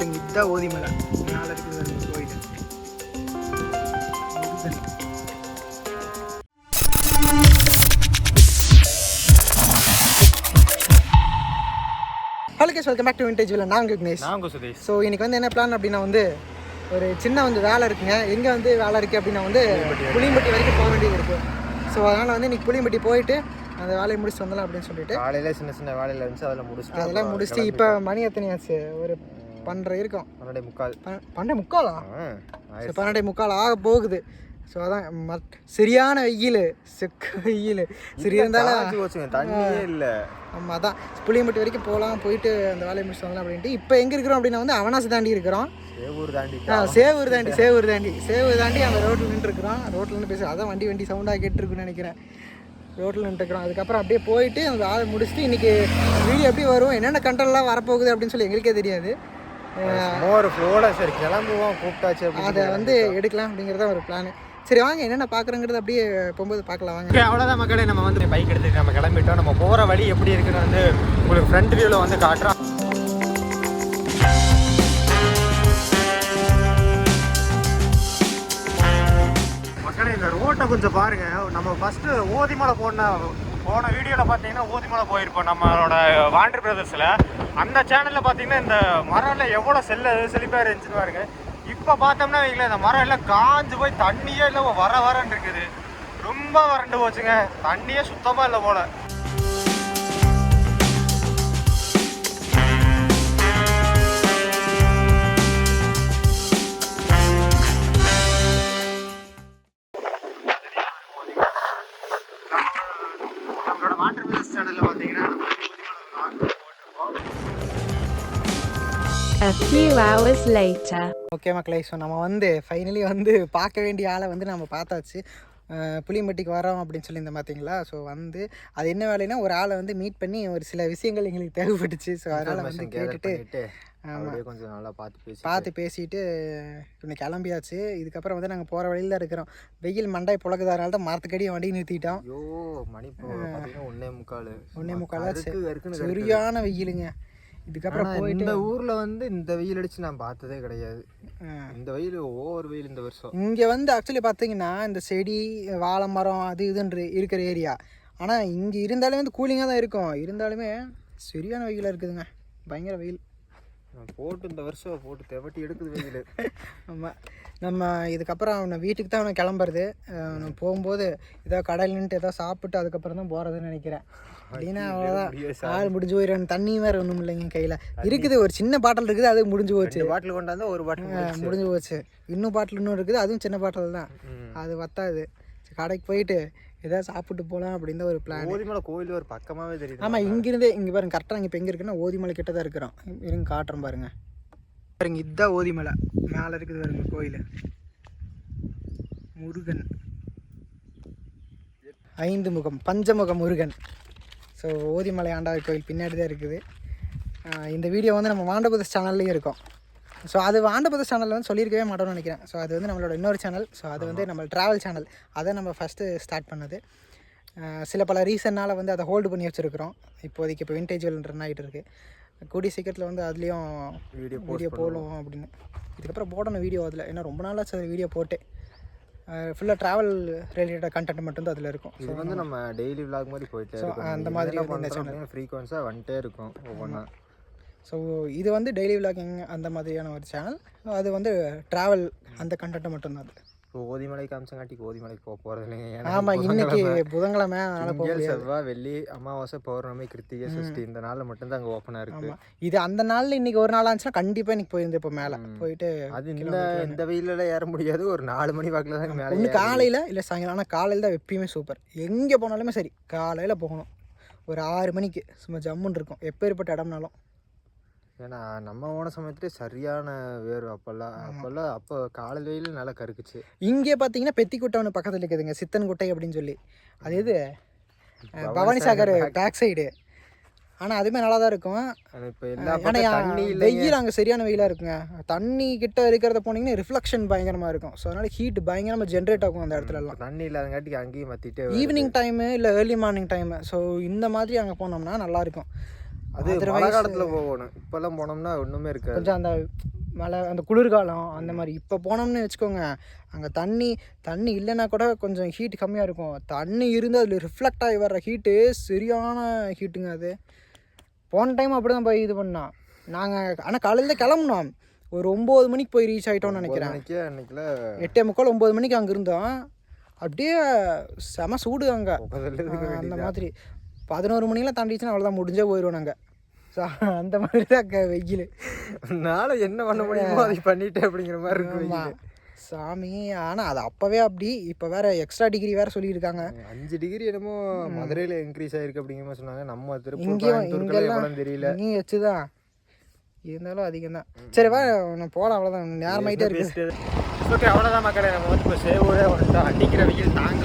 இதுதான் ஓதிமலை மேலே இருக்குது கோயில். Hello guys, welcome back to Vintage Villa. நான் விக்னேஷ். சுதேஷ். ஸோ இன்றைக்கி வந்து என்ன பிளான் அப்படின்னா வந்து ஒரு சின்ன வந்து வேலை இருக்குங்க. எங்கே வந்து வேலை இருக்குது அப்படின்னா வந்து புளியம்பட்டி வரைக்கும் போக வேண்டியது இருக்குது. ஸோ அதனால் வந்து இன்றைக்கி புளியம்பட்டி போயிட்டு அந்த வேலையை முடிச்சுட்டு வந்துடலாம் அப்படின்னு சொல்லிட்டு காலையில் சின்ன சின்ன வேலையில் இருந்துச்சு, அதெல்லாம் முடிச்சுட்டு இப்போ மணி எத்தனை ஆச்சு? ஒரு 12:30 இருக்கும். 12:45 ஸோ 12:45 ஆக போகுது. ஸோ அதான் சரியான வெயில், செக்க வெயில். சரி இருந்தாலும் தண்ணியே இல்லை. ஆமாம், அதான் புளியம்பட்டி வரைக்கும் போகலாம், போயிட்டு அந்த வேலையை முடிச்சு வரலாம் அப்படின்ட்டு. இப்போ எங்கே இருக்கிறோம் அப்படின்னா வந்து அவனாசி தாண்டி இருக்கிறோம். சேவூர் தாண்டி அந்த ரோட்டில் நின்றுருக்குறோம். ரோட்டில் நின்று பேச அதான் வண்டி சவுண்டாக கேட்டுருக்குன்னு நினைக்கிறேன். ரோட்டில் நின்றுருக்குறோம். அதுக்கப்புறம் அப்படியே போயிட்டு அந்த வேலை முடிச்சுட்டு இன்றைக்கி வீடியோ எப்படி வரும், என்னென்ன கண்டென்ட்லாம் வரப்போகுது அப்படின்னு சொல்லி எங்களுக்கே தெரியாது. சரி கிளம்புவோம், கூப்பிட்டாச்சு, அதை வந்து எடுக்கலாம் அப்படிங்கிறத ஒரு பிளான். சரி வாங்க, என்னென்ன பார்க்குறோங்கிறது அப்படியே போகும்போது பார்க்கலாம் வாங்க. அவ்வளோதான் மக்களே, நம்ம வந்து பைக் எடுத்துட்டு நம்ம கிளம்பிட்டோம். நம்ம போகிற வழி எப்படி இருக்குன்னு வந்து உங்களுக்கு ஃப்ரண்ட் வியூவில் வந்து காட்டுறோம். மக்களே இந்த ரோட்டை கொஞ்சம் பாருங்க. நம்ம ஃபர்ஸ்ட் ஓதிமலை போன வீடியோவில் பார்த்தீங்கன்னா ஓதிமலை போயிருப்போம் நம்மளோட வாண்டர் பிரதர்ஸில். அந்த சேனலில் பார்த்தீங்கன்னா இந்த மரம்ல எவ்வளோ செழிப்பாக இருந்துச்சுன்னு பாருங்க. இப்போ பார்த்தோம்னா வைங்களேன், இந்த மரம் எல்லாம் காஞ்சு போய் தண்ணியே இல்லை, வரன்னு இருக்குது. ரொம்ப வறண்டு போச்சுங்க, தண்ணியே சுத்தமாக இல்லை போல. நம்மளோட வாட்டர் பிளஸ் சேனலில் பார்த்தீங்கன்னா A few hours later. Okay மக்களே, ஸோ நம்ம வந்து ஃபைனலி வந்து பார்க்க வேண்டிய ஆளை வந்து நம்ம பார்த்தாச்சு. புளியம்பட்டிக்கு வரோம் அப்படின்னு சொல்லியிருந்தேன் பார்த்தீங்களா. ஸோ வந்து அது என்ன வேலைன்னா, ஒரு ஆளை வந்து மீட் பண்ணி ஒரு சில விஷயங்கள் எங்களுக்கு தேவைப்பட்டுச்சு. ஸோ அதனால் வந்து கேட்டுட்டு கொஞ்சம் நல்லா பார்த்து பேசிட்டு இன்னைக்கு கிளம்பியாச்சு. இதுக்கப்புறம் வந்து நாங்கள் போகிற வழியில் தான் இருக்கிறோம். வெயில் மண்டாய் புழக்குதாரனால தான் மரத்துக்கடியை வண்டி நிறுத்திட்டோம். 1:45 சரியான வெயிலுங்க. இதுக்கப்புறம் போயிட்டு இந்த ஊர்ல வந்து இந்த வெயில் அடிச்சு நான் பார்த்ததே கிடையாது. இந்த வெயில் ஓவர் வெயில் இந்த வருஷம். இங்கே வந்து ஆக்சுவலி பார்த்தீங்கன்னா இந்த செடி வாழை மரம் அது இதுன்னு இருக்கிற ஏரியா. ஆனால் இங்கே இருந்தாலுமே வந்து கூலிங்காக தான் இருக்கும். இருந்தாலுமே சரியான வெயிலாக இருக்குதுங்க, பயங்கர வெயில். இந்த வருஷம் போட்டு தெவட்டி எடுக்குது வெயில். ஆமாம், நம்ம இதுக்கப்புறம் அவனை வீட்டுக்கு தான் அவனை கிளம்புறது. போகும்போது ஏதோ கடையில் நின்றுட்டு ஏதோ சாப்பிட்டு அதுக்கப்புறம் தான் போகிறதுன்னு நினைக்கிறேன். அப்படின்னா அவ்வளோதான், ஆள் முடிஞ்சு போயிடும். தண்ணி வேறு ஒன்றும் இல்லைங்க கையில் இருக்குது. ஒரு சின்ன பாட்டில் இருக்குது, அது முடிஞ்சு போச்சு. பாட்டில் கொண்டாந்து ஒரு பாட்டில் முடிஞ்சு போச்சு. இன்னும் பாட்டில் இன்னும் இருக்குது, அதுவும் சின்ன பாட்டில் தான், அது வத்தாது. கடைக்கு போயிட்டு ஏதாவது சாப்பிட்டு போகலாம் அப்படின்னு தான் ஒரு பிளான். ஓதிமலை கோயில் ஒரு பக்கமாகவே தெரியுது. ஆமாம், இங்கேருந்தே இங்கே பாருங்க, கரெக்டாக இங்கே இப்போ எங்கே இருக்குன்னா ஓதிமலை கிட்ட தான் இருக்கிறோம். இருங்க காட்டுறோம் பாருங்க. பாருங்க இதுதான் ஓதிமலை மேலே இருக்குது பாருங்க கோயில். முருகன் 5 முகம் பஞ்சமுக முருகன். ஸோ ஓதிமலை ஆண்டாள் கோயில் பின்னாடி தான் இருக்குது. இந்த வீடியோ வந்து நம்ம வாண்டபுதஸ் சேனல்லையும் இருக்கும். ஸோ அது வாண்டபுதஸ் சேனலில் வந்து சொல்லியிருக்கவே மாட்டோம்னு நினைக்கிறேன். ஸோ அது வந்து நம்மளோட இன்னொரு சேனல். ஸோ அது வந்து நம்ம ட்ராவல் சேனல், அதை நம்ம ஃபஸ்ட்டு ஸ்டார்ட் பண்ணது. சில பல ரீசன்னால் வந்து அதை ஹோல்டு பண்ணி வச்சுருக்கிறோம். இப்போதைக்கு இப்போ விண்டேஜ் ரன் ஆகிட்டு இருக்குது. கூடிய சீக்கிரத்தில் வந்து அதுலேயும் வீடியோ போடணும் அப்படின்னு. இதுக்கப்புறம் போடணும் வீடியோ அதில். ஏன்னா ரொம்ப நாளாச்சு அது வீடியோ போட்டு. ஃபுல்லாக ட்ராவல் ரிலேட்டட் கண்டென்ட் மட்டும்தான் அதில் இருக்கும். ஸோ வந்து நம்ம டெய்லி விலாக் மாதிரி போயிட்டு இருக்கோம். அந்த மாதிரி இந்த சேனல் ஃப்ரீக்வன்ஸாக வந்துட்டே இருக்கும் ஒவ்வொன்றா. ஸோ இது வந்து டெய்லி விலாகிங் அந்த மாதிரியான ஒரு சேனல். அது வந்து ட்ராவல் அந்த கண்டென்ட் மட்டும்தான் அது. இப்போ ஓதிமலை காமிச்சங்காட்டிக்கு ஓதிமலைக்கு போகிறது இல்லைங்க. ஆமாம், இன்னைக்கு புதன்கிழமை, செவ்வாய், வெள்ளி, அமாவாசை, பௌர்ணமி, கிருத்திகை, சஷ்டி இந்த நாளில் மட்டும்தான் அங்கே ஓப்பனாக இருக்குது. இது அந்த நாளில் இன்னைக்கு ஒரு நாள் ஆச்சுன்னா கண்டிப்பாக இன்னைக்கு போயிருந்து இப்போ மேலே போயிட்டு. அது இந்த வெயிலில் ஏற முடியாது. ஒரு 4 மணி வாக்கில் தான் மேலே. ஒன்று காலையில் இல்லை சாயங்காலம். ஆனால் காலையில் தான் எப்பயுமே சூப்பர். எங்கே போனாலுமே சரி காலையில் போகணும். ஒரு 6 மணிக்கு சும்மா ஜம்முன்னு இருக்கும், எப்பேற்பட்ட இடம்னாலும். ஏன்னா நம்ம போன சமயத்துலேயே சரியான வேர்வை. அப்போ காலையில் வெயில் நல்லா கருக்குச்சு. இங்கே பார்த்தீங்கன்னா பெத்திக்குட்டை பக்கத்தில் இருக்குதுங்க, சித்தன்குட்டை அப்படின்னு சொல்லி. அது இது பவானி சாகர் பேக் சைடு. ஆனால் அதுவுமே நல்லா தான் இருக்கும். ஆனால் வெயில் அங்கே சரியான வெயிலாக இருக்குங்க. தண்ணி கிட்ட இருக்கிறத போனீங்கன்னா ரிஃப்ளெக்ஷன் பயங்கரமாக இருக்கும். ஸோ அதனால் ஹீட் பயங்கரமாக ஜென்ரேட் ஆகும் அந்த இடத்துலலாம். தண்ணி இல்லாதங்காட்டிக்கு அங்கேயும் மற்றிட்டு ஈவினிங் டைமு இல்லை ஏர்லி மார்னிங் டைமு. ஸோ இந்த மாதிரி அங்கே போனோம்னா நல்லாயிருக்கும். அது மழை காலத்தில் போகணும். இப்போல்லாம் போனோம்னா ஒன்றுமே இருக்காது. கொஞ்சம் அந்த மழை அந்த குளிர்காலம் அந்த மாதிரி. இப்போ போனோம்னு வச்சுக்கோங்க, அங்கே தண்ணி இல்லைன்னா கூட கொஞ்சம் ஹீட் கம்மியாக இருக்கும். தண்ணி இருந்து அதில் ரிஃப்ளெக்ட் ஆகி வர்ற ஹீட்டு சரியான ஹீட்டுங்க அது. போன டைம் அப்படி தான் போய் இது பண்ணோம் நாங்கள். ஆனால் காலையில் தான் கிளம்புனோம், ஒரு 9 மணிக்கு போய் ரீச் ஆகிட்டோம்னு நினைக்கிறேன். அன்னைக்குல 8:45 9 மணிக்கு அங்கே இருந்தோம். அப்படியே செம சூடு அங்கே. அந்த மாதிரி 11 மணிலாம் தாண்டிச்சுன்னா அவ்வளோதான், முடிஞ்சே போயிடுவோம் நாங்கள். ஸோ அந்த மாதிரி தான் அங்கே வெயில். நாளை என்ன பண்ண முடியுமோ அதை பண்ணிட்டு அப்படிங்கிற மாதிரி இருக்கு சாமி. ஆனால் அது அப்போவே அப்படி. இப்போ வேறு எக்ஸ்ட்ரா டிகிரி வேறு சொல்லியிருக்காங்க. 5 டிகிரி என்னமோ மதுரையில் இன்க்ரீஸ் ஆகிருக்கு அப்படிங்கிற மாதிரி சொன்னாங்க. நம்ம திருப்பூர் தெரியல, இங்கேயும் வச்சு தான் இருந்தாலும் அதிகம் தான். சரி வா நான் போகலாம், அவ்வளோதான் நேரமாயிட்டே இருக்குது. ஓகே அவ்வளோதான் மக்களே. நம்ம வந்து இப்போ சேவோட வந்துட்டு அடிக்கிற வெயில் தாங்க